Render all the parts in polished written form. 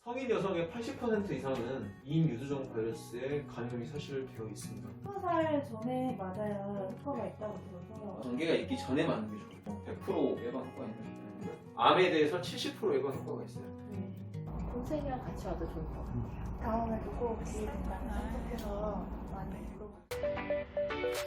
성인 여성의 80% 이상은 인유두종 바이러스에 감염이 사실 되어 있습니다. 20살 전에 맞아야 효과가 있다고 들어서 단계가 있기 전에 맞는 게 좋고 100% 예방 효과가 있는 암에 대해서 70% 예방 효과가 있어요. 동생이랑 같이 와도 좋을 것 같아요. 다음에도 꼭 기회 된다면 선택해서 많이 물어보세요.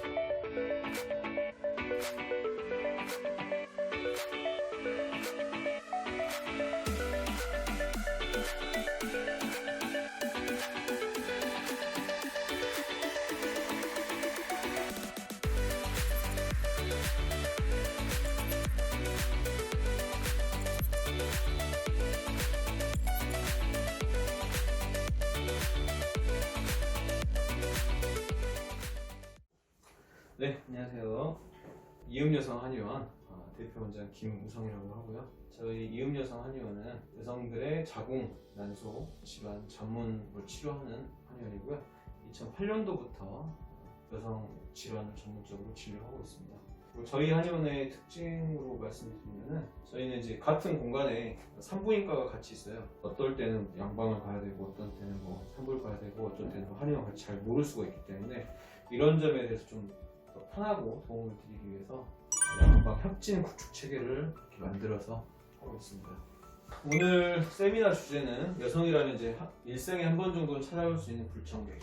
네, 안녕하세요. 이음여성 한의원 대표 원장 김우성이라고 하고요. 저희 이음여성 한의원은 여성들의 자궁, 난소 질환 전문으로 치료하는 한의원이고요. 2008년도부터 여성 질환을 전문적으로 진료하고 있습니다. 그리고 저희 한의원의 특징으로 말씀드리면은 저희는 이제 같은 공간에 산부인과가 같이 있어요. 어떨 때는 양방을 가야 되고 어떤 때는 뭐 산부를 가야 되고 어쩔 때는 한의원 같이 잘 모를 수가 있기 때문에 이런 점에 대해서 좀 더 편하고 도움을 드리기 위해서 양방 협진 구축 체계를 이렇게 만들어서 하고 있습니다. 오늘 세미나 주제는 여성이라면 이제 일생에 한 번 정도는 찾아올 수 있는 불청객,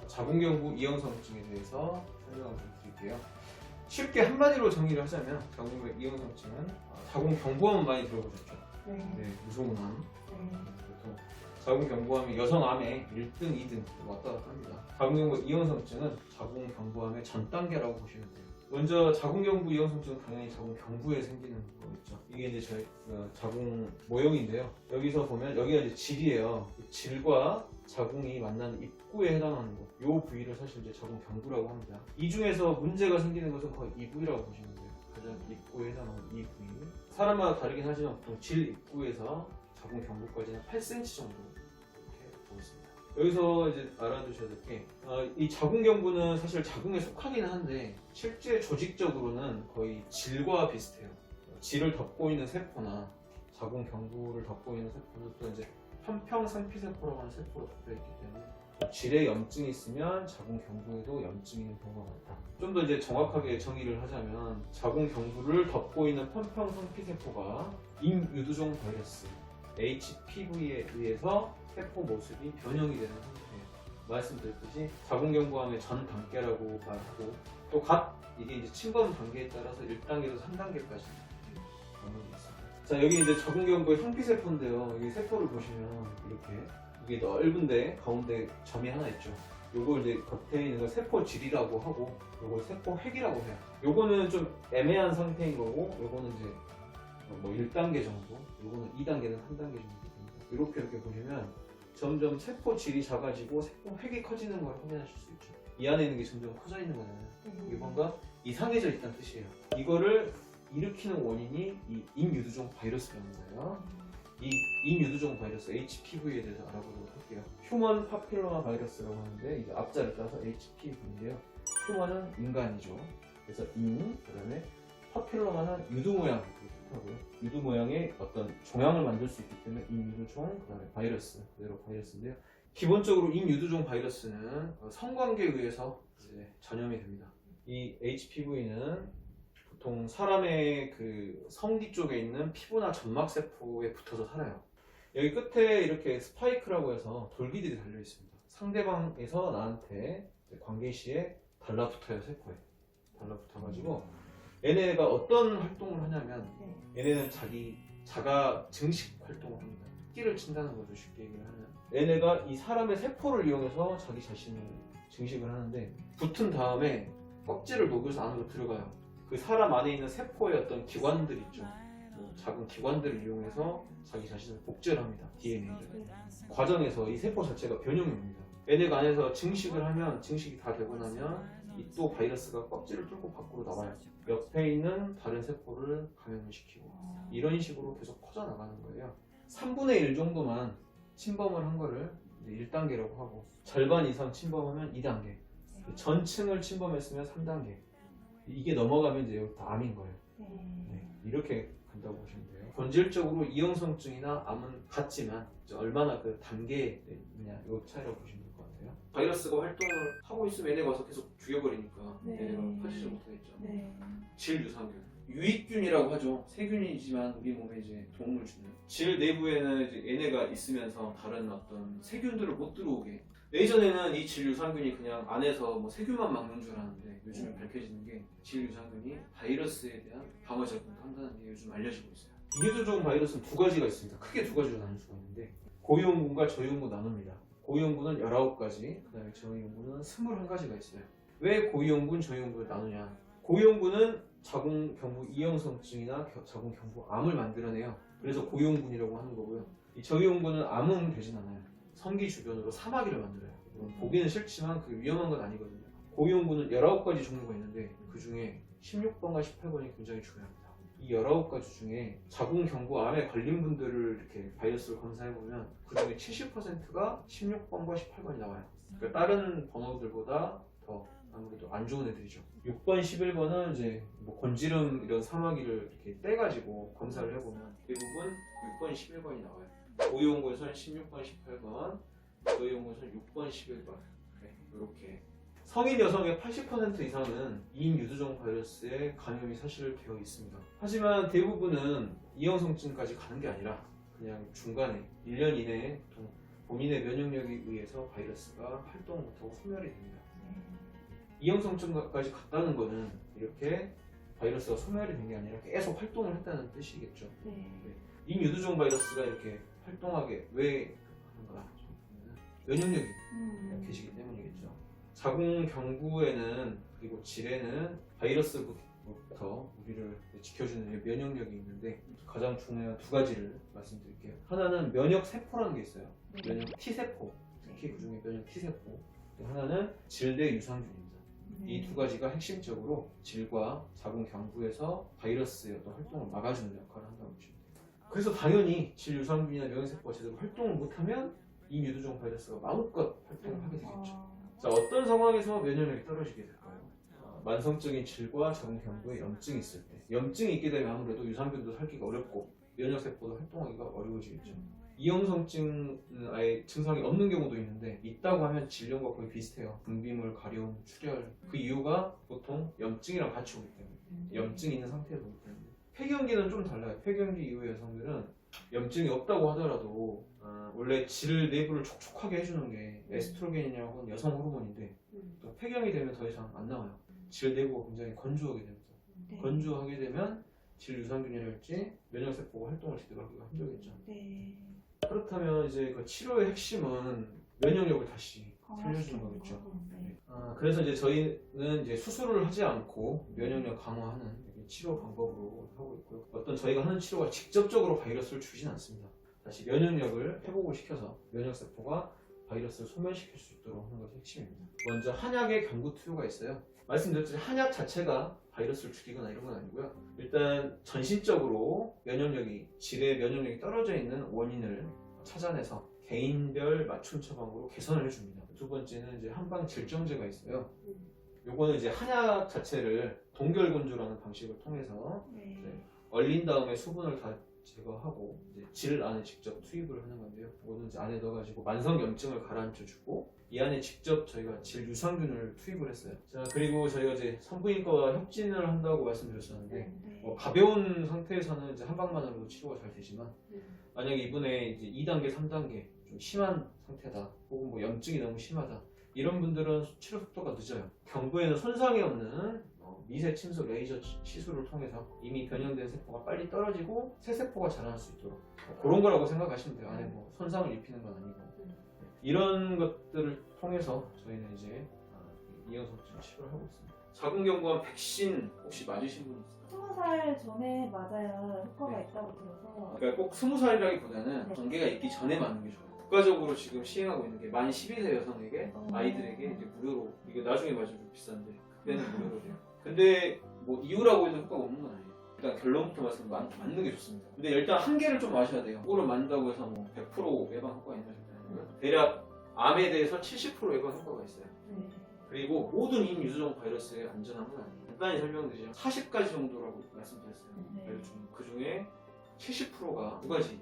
자궁경부 이형성증에 대해서 설명을 좀 드릴게요. 쉽게 한마디로 정의를 하자면 자궁경부 이형성증은 자궁경부암 많이 들어보셨죠? 네, 무서운 암. 보통 자궁경부암이 여성암의 1등, 2등 왔다 갔다 합니다. 자궁경부 이형성증은 자궁경부암의 전 단계라고 보시면 돼요. 먼저 자궁경부 이형성증은 당연히 자궁경부에 생기는 거겠죠. 이게 이제 저희 자궁 모형인데요. 여기서 보면 여기가 이제 질이에요. 질과 자궁이 만나는 입구에 해당하는 곳. 이 부위를 사실 이제 자궁경부라고 합니다. 이 중에서 문제가 생기는 것은 거의 이 부위라고 보시면 돼요. 가장 입구에 해당하는 이 부위. 사람마다 다르긴 하지만 보통 질 입구에서 자궁경부까지는 8cm 정도 이렇게 보고 있습니다. 여기서 이제 알아두셔야 될 게 이 자궁경부는 사실 자궁에 속하기는 한데 실제 조직적으로는 거의 질과 비슷해요. 질을 덮고 있는 세포나 자궁경부를 덮고 있는 세포는 또 이제 편평상피세포라고 하는 세포로 덮여 있기 때문에 질에 염증이 있으면 자궁경부에도 염증이 있는 경우가 많다. 좀 더 이제 정확하게 정의를 하자면 자궁경부를 덮고 있는 편평상피세포가 인유두종 바이러스 HPV에 의해서 세포 모습이 변형이 되는 상태예요. 말씀드렸듯이 자궁경부암의 전 단계라고 말하고 또 각 이게 이제 침범 단계에 따라서 1단계에서 3단계까지 나누고 있습니다. 자, 여기 이제 자궁경부의 상피세포인데요. 여기 세포를 보시면 이렇게 이게 넓은데 가운데 점이 하나 있죠. 요거 이제 겉에 있는 걸 세포질이라고 하고 요걸 세포핵이라고 해요. 요거는 좀 애매한 상태인 거고 요거는 이제 뭐 1단계 정도, 요거는 2단계는 3단계 정도 됩니다. 이렇게 보시면 점점 세포질이 작아지고 세포핵이 커지는 걸 확인하실 수 있죠. 이 안에 있는 게 점점 커져 있는 거잖아요. 이게 뭔가 이상해져 있다는 뜻이에요. 이거를 일으키는 원인이 이 인유두종 바이러스라는 거예요. 이 인유두종 바이러스 HPV에 대해서 알아보도록 할게요. 휴먼 파필로마 바이러스라고 하는데 이제 앞자를 따서 HPV인데요. 휴먼은 인간이죠. 그래서 그다음에 파필로마는 유두 모양 하고요. 유두 모양의 어떤 종양을 만들 수 있기 때문에 인유두종, 그다음에 바이러스, 그대로 바이러스인데요. 기본적으로 인유두종 바이러스는 성관계에 의해서 이제 전염이 됩니다. 이 HPV는 보통 사람의 그 성기 쪽에 있는 피부나 점막 세포에 붙어서 살아요. 여기 끝에 이렇게 스파이크라고 해서 돌기들이 달려 있습니다. 상대방에서 나한테 관계 시에 달라붙어요. 세포에 달라붙어가지고 얘네가 어떤 활동을 하냐면 얘네는 자가 증식 활동을 합니다. 끼를 친다는 거죠. 쉽게 얘기를 하면 얘네가 이 사람의 세포를 이용해서 자기 자신을 증식을 하는데 붙은 다음에 껍질을 녹여서 안으로 들어가요. 그 사람 안에 있는 세포의 어떤 기관들 있죠. 작은 기관들을 이용해서 자기 자신을 복제를 합니다. DNA를. 과정에서 이 세포 자체가 변형이 옵니다. 얘네가 안에서 증식을 하면 증식이 다 되고 나면 이 또 바이러스가 껍질을 뚫고 밖으로 나와요. 옆에 있는 다른 세포를 감염을 시키고 이런 식으로 계속 퍼져나가는 거예요. 3분의 1 정도만 침범을 한 거를 1단계라고 하고 절반 이상 침범하면 2단계, 전층을 침범했으면 3단계, 이게 넘어가면 이제 다 암인 거예요. 네, 이렇게 간다고 보시면 돼요. 본질적으로 이형성증이나 암은 같지만 이제 얼마나 그 단계냐 이 차이라고 보시면 될 것 같아요. 바이러스가 활동을 하고 있으면 얘네가 와서 계속 죽여버리니까 네. 얘네가 퍼지지 못하겠죠. 네. 질 유산균, 유익균이라고 하죠. 세균이지만 우리 몸에 이제 도움을 주는. 질 내부에는 이제 얘네가 있으면서 다른 어떤 세균들을 못 들어오게. 예전에는 이 질 유산균이 그냥 안에서 뭐 세균만 막는 줄 알았는데 요즘에 밝혀지는 게 질 유산균이 바이러스에 대한 방어 작용을 한다는 게 요즘 알려지고 있어요. 이유두종 바이러스는 두 가지가 있습니다. 크게 두 가지로 나눌 수가 있는데 고위험군과 저위험군 나눕니다. 고위험군은 19가지, 그 다음에 저위험군은 21가지가 있어요. 왜 고위험군, 저위험군을 나누냐? 고위험군은 자궁경부 이형성증이나 자궁경부 암을 만들어내요. 그래서 고위험군이라고 하는 거고요. 이 저위험군은 암은 되진 않아요. 성기 주변으로 사마귀를 만들어요. 보기는 싫지만 그 위험한 건 아니거든요. 고위험군은 19가지 종류가 있는데 그 중에 16번과 18번이 굉장히 중요합니다. 이 19가지 중에 자궁경부암에 걸린 분들을 이렇게 바이러스를 검사해보면 그 중에 70%가 16번과 18번이 나와요. 그러니까 다른 번호들보다 더 아무래도 안 좋은 애들이죠. 6번, 11번은 이제 뭐 곤지름 이런 사마귀를 이렇게 떼가지고 검사를 해보면 대부분 6번, 11번이 나와요. 고위험군에서는 16번, 18번, 저위험군에서는 6번, 11번 이렇게. 성인 여성의 80% 이상은 인유두종 바이러스에 감염이 사실 되어 있습니다. 하지만 대부분은 이형성증까지 가는 게 아니라 그냥 중간에 1년 이내에 보통 본인의 면역력에 의해서 바이러스가 활동을 못하고 소멸이 됩니다. 이형성증까지 갔다는 거는 이렇게 바이러스가 소멸이 된 게 아니라 계속 활동을 했다는 뜻이겠죠. 네. 인유두종 바이러스가 이렇게 활동하게 왜 하는가? 면역력이 약해지기 때문이겠죠. 자궁경부에는 그리고 질에는 바이러스부터 우리를 지켜주는 면역력이 있는데 가장 중요한 두 가지를 말씀드릴게요. 하나는 면역 세포라는 게 있어요. 면역 T세포, 특히 그 중에 면역 T세포. 또 하나는 질내 유산균입니다. 이 두 가지가 핵심적으로 질과 자궁경부에서 바이러스의 어떤 활동을 막아주는 역할을 한다고 보시면 돼요. 그래서 당연히 질 유산균이나 면역세포가 제대로 활동을 못하면 이 유두종 바이러스가 마음껏 활동을 하게 되겠죠. 자, 어떤 상황에서 면역력이 떨어지게 될까요? 만성적인 질과 자궁경부에 염증이 있을 때. 염증이 있게 되면 아무래도 유산균도 살기가 어렵고 면역세포도 활동하기가 어려워지겠죠. 이형성증은 아예 증상이 없는 경우도 있는데 있다고 하면 질염과 거의 비슷해요. 분비물, 가려움, 출혈. 그 이유가 보통 염증이랑 같이 오기 때문에 염증이 있는 상태에서 오기 때문에 폐경기는 좀 달라요. 폐경기 이후의 여성들은 염증이 없다고 하더라도 원래 질 내부를 촉촉하게 해주는 게 에스트로겐이라고 하는 여성 호르몬인데 또 폐경이 되면 더 이상 안 나와요. 질 내부가 굉장히 건조하게 됩니다. 네. 건조하게 되면 질 유산균이랄지 면역세포가 활동을 제대로 하기가 힘들겠죠. 네. 그렇다면 이제 그 치료의 핵심은 면역력을 다시 살려주는 거겠죠. 네. 그래서 이제 저희는 이제 수술을 하지 않고 면역력 강화하는 치료 방법으로 하고 있고요. 어떤 저희가 하는 치료가 직접적으로 바이러스를 주진 않습니다. 다시 면역력을 회복을 시켜서 면역세포가 바이러스를 소멸시킬 수 있도록 하는 것이 핵심입니다. 먼저 한약의 경구 투여가 있어요. 말씀드렸듯이 한약 자체가 바이러스를 죽이거나 이런 건 아니고요. 일단 전신적으로 면역력이 질의 면역력이 떨어져 있는 원인을 찾아내서 개인별 맞춤 처방으로 개선을 해줍니다. 두 번째는 이제 한방 질정제가 있어요. 요거는 이제 한약 자체를 동결건조라는 방식을 통해서 네. 얼린 다음에 수분을 다 제거하고 이제 질 안에 직접 투입을 하는 건데요. 이거는 이제 안에 넣어가지고 만성 염증을 가라앉혀주고 이 안에 직접 저희가 질 유산균을 투입을 했어요. 자, 그리고 저희가 이제 산부인과와 협진을 한다고 말씀드렸었는데 네. 가벼운 상태에서는 이제 한 방만으로도 치료가 잘 되지만 만약에 이분의 이제 2단계, 3단계 좀 심한 상태다 혹은 뭐 염증이 너무 심하다 이런 분들은 치료 속도가 늦어요. 경부에는 손상이 없는 미세 침소 레이저 시술을 통해서 이미 변형된 세포가 빨리 떨어지고 새 세포가 자라날 수 있도록 그런 거라고 생각하시면 돼요. 안에 뭐 손상을 입히는 건 아니고 이런 것들을 통해서 저희는 이제 이형성증 치료를 하고 있습니다. 자궁경부암 백신 혹시 맞으신 분 있어요? 20살 전에 맞아야 효과가 있다고 들어서. 그러니까 꼭 20살이라기보다는 단계가 있기 전에 맞는 게 좋아요. 국가적으로 지금 시행하고 있는 게 만 12세 여성에게 아이들에게 이제 무료로 이게 나중에 맞으면 좀 비싼데 그때는 무료로 돼요. 근데 뭐 이유라고 해도 효과가 없는 건 아니에요. 일단 결론부터 말씀드리면 맞는 게 좋습니다. 근데 일단 한계를 좀 아셔야 돼요. 그거를 맞는다고 해서 뭐 100% 예방 효과가 있는 건 아니고요. 대략 암에 대해서 70% 예방 효과가 있어요. 네. 그리고 모든 인유두종 바이러스의 안전함은 아니에요. 간단히 설명드리자면 40가지 정도라고 말씀드렸어요. 네. 그래서 그 중에 70%가 두 가지.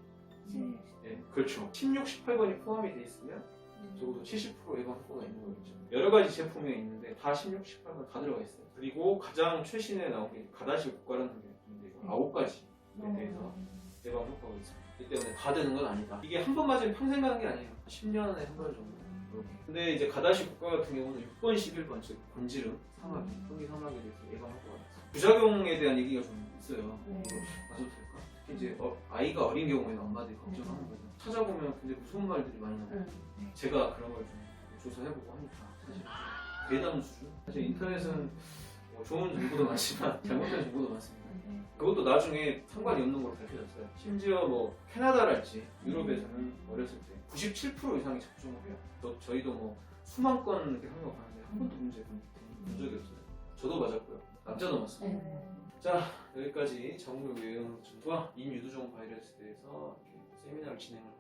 네. 네, 그렇죠. 16, 18번이 포함이 돼 있으면 적어도 70% 예방 효과가 있는 거겠죠. 여러 가지 제품이 있는데 다 16, 18번 다 들어가 있어요. 그리고 가장 최신에 나온 게 가다시 국가라는 게 있는데 9가지에 대해서 예방 효과가 있습니다. 이 때문에 다 되는 건 아니다. 이게 한 번 맞으면 평생 가는 게 아니에요. 10년에 한 번 정도. 이렇게. 근데 이제 가다시 국가 같은 경우는 6번, 11번 즉 곤지름, 사마귀, 성기 사마귀에 대해서 예방 효과가 있어요. 부작용에 대한 얘기가 좀 있어요. 네. 이거 봐도 될까? 특히 이제 아이가 어린 경우에는 엄마들이 걱정하는 거죠. 찾아보면 굉장히 무서운 말들이 많이 나와요. 제가 그런 걸 좀 조사해보고 하니까 사실 괴담 수준? 사실 인터넷은 뭐 좋은 정보도 많지만 잘못된 정보도 많습니다. 그것도 나중에 상관이 없는 걸로 밝혀졌어요. 심지어 뭐 캐나다랄지 유럽에서는 어렸을 때 97% 이상이 접종을 해요. 저희도 뭐 수만 건 이렇게 한거 봤는데 한 번도 문제 본 적이 없어요. 저도 맞았고요. 남자도 맞습니다. 자, 여기까지 정부 외형 전투와 인유두종 바이러스에 대해서 이렇게 세미나를 진행을